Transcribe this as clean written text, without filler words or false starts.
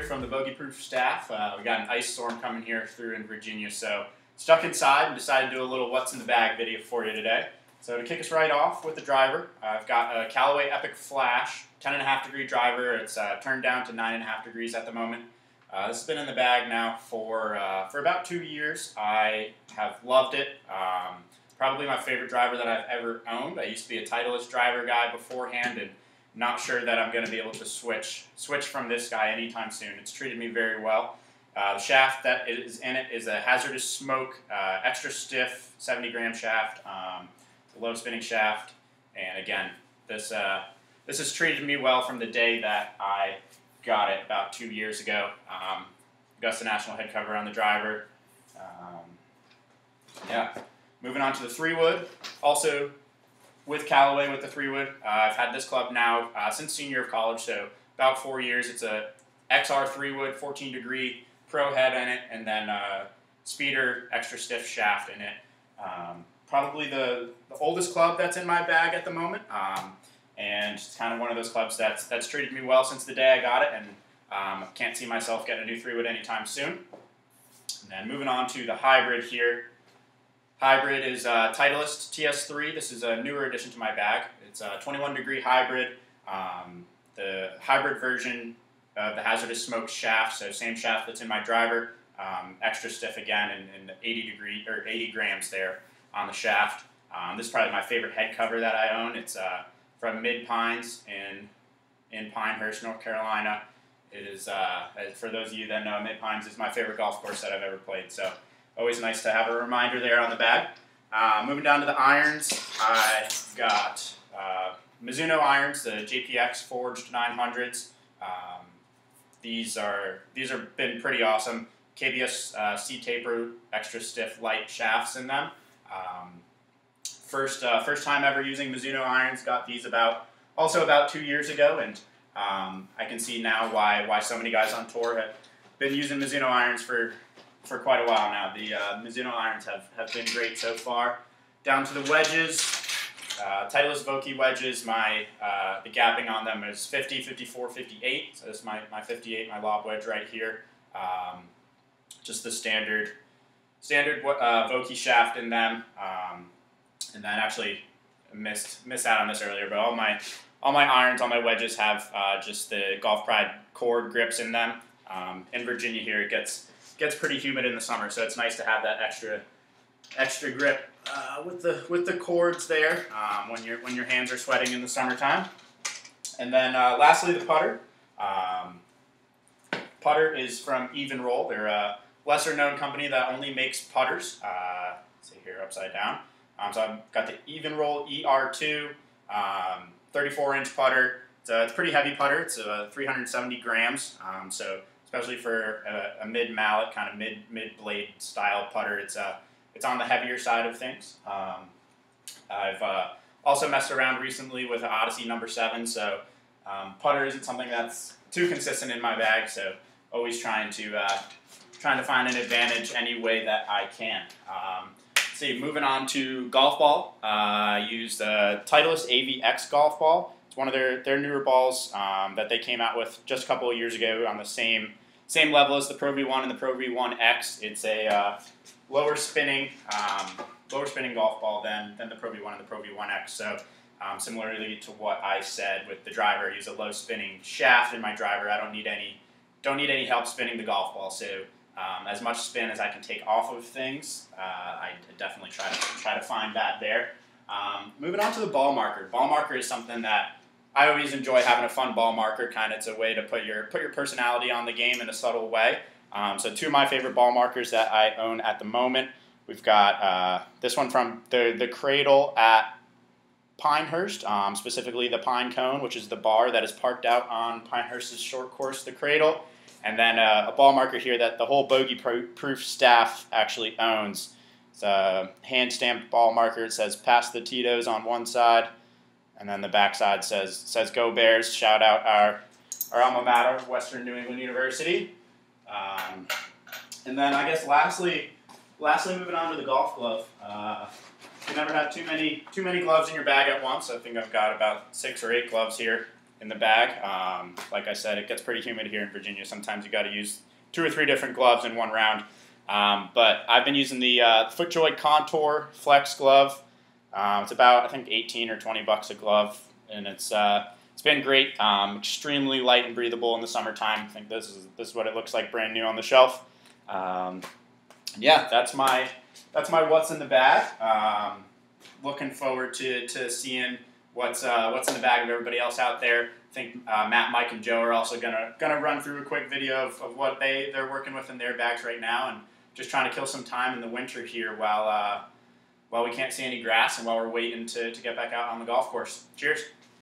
here from the Bogey Proof staff. We got an ice storm coming here through in Virginia, so stuck inside and decided to do a little what's in the bag video for you today. So to kick us right off with the driver, I've got a Callaway Epic Flash 10.5 degree driver. It's turned down to 9.5 degrees at the moment. This has been in the bag now for about 2 years. I have loved it. Probably my favorite driver that I've ever owned. I used to be a Titleist driver guy beforehand, and not sure that I'm going to be able to switch from this guy anytime soon. It's treated me very well. The shaft that is in it is a Hazardous Smoke extra stiff 70-gram shaft. It's a low spinning shaft, and again, this has treated me well from the day that I got it about 2 years ago. Augusta National head cover on the driver. Yeah. Moving on to the 3-wood, also with Callaway with the 3-wood. I've had this club now since senior year of college, so about 4 years. It's a XR 3-wood, 14 degree pro head in it, and then speeder extra stiff shaft in it. Probably the oldest club that's in my bag at the moment, and it's kind of one of those clubs that's treated me well since the day I got it, and can't see myself getting a new 3-wood anytime soon. And then moving on to the hybrid here. Hybrid is Titleist TS3. This is a newer addition to my bag. It's a 21 degree hybrid. The hybrid version of the Hazardous Smoke shaft, so same shaft that's in my driver, extra stiff again, and 80 grams there on the shaft. This is probably my favorite head cover that I own. It's from Mid Pines in Pinehurst, North Carolina. It is, for those of you that know, Mid Pines is my favorite golf course that I've ever played. So always nice to have a reminder there on the bag. Moving down to the irons, I've got Mizuno irons, the JPX Forged 900s. These are been pretty awesome. KBS C-Taper extra stiff light shafts in them. First time ever using Mizuno irons. Got these about 2 years ago, and I can see now why so many guys on tour have been using Mizuno irons for quite a while now. The Mizuno irons have been great so far. Down to the wedges, Titleist Vokey wedges. The gapping on them is 50, 54, 58. So this is my 58, my lob wedge right here. Just the standard Vokey shaft in them. And then actually missed out on this earlier, but all my irons, all my wedges have just the Golf Pride cord grips in them. In Virginia here, it gets pretty humid in the summer, so it's nice to have that extra grip with the cords there when your hands are sweating in the summertime. And then lastly, the putter. Putter is from Even Roll. They're a lesser known company that only makes putters. Let's see here, upside down. So I've got the Even Roll ER2 34-inch putter. It's a pretty heavy putter. It's 370 grams. So especially for a mid-mallet, kind of mid-blade style putter, it's on the heavier side of things. I've also messed around recently with an Odyssey number 7, so putter isn't something that's too consistent in my bag, so always trying to find an advantage any way that I can. See, moving on to golf ball. I used the Titleist AVX golf ball. It's one of their newer balls that they came out with just a couple of years ago on the same level as the Pro V1 and the Pro V1X. It's a lower spinning golf ball than the Pro V1 and the Pro V1X. So similarly to what I said with the driver, I use a low spinning shaft in my driver. I don't need any help spinning the golf ball. So as much spin as I can take off of things, I definitely try to find that there. Moving on to the ball marker. Ball marker is something that I always enjoy having a fun ball marker. Kind of, it's a way to put your personality on the game in a subtle way. So two of my favorite ball markers that I own at the moment. We've got this one from the Cradle at Pinehurst, specifically the Pine Cone, which is the bar that is parked out on Pinehurst's short course, the Cradle. And then a ball marker here that the whole Bogey Proof staff actually owns. It's a hand-stamped ball marker. It says "Pass the Tito's" on one side, and then the back side says "Go Bears." Shout out our alma mater, Western New England University. And then I guess lastly, moving on to the golf glove. You never have too many gloves in your bag at once. I think I've got about 6 or 8 gloves here in the bag. Like I said, it gets pretty humid here in Virginia. Sometimes you got to use 2 or 3 different gloves in one round. But I've been using the FootJoy Contour Flex glove. It's about, I think, 18 or 20 bucks a glove, and it's been great. Extremely light and breathable in the summertime. I think this is what it looks like brand new on the shelf. Yeah, that's my what's in the bag. Looking forward to seeing what's in the bag of everybody else out there. I think Matt, Mike, and Joe are also gonna run through a quick video of what they're working with in their bags right now, and just trying to kill some time in the winter here while we can't see any grass and while we're waiting to get back out on the golf course. Cheers.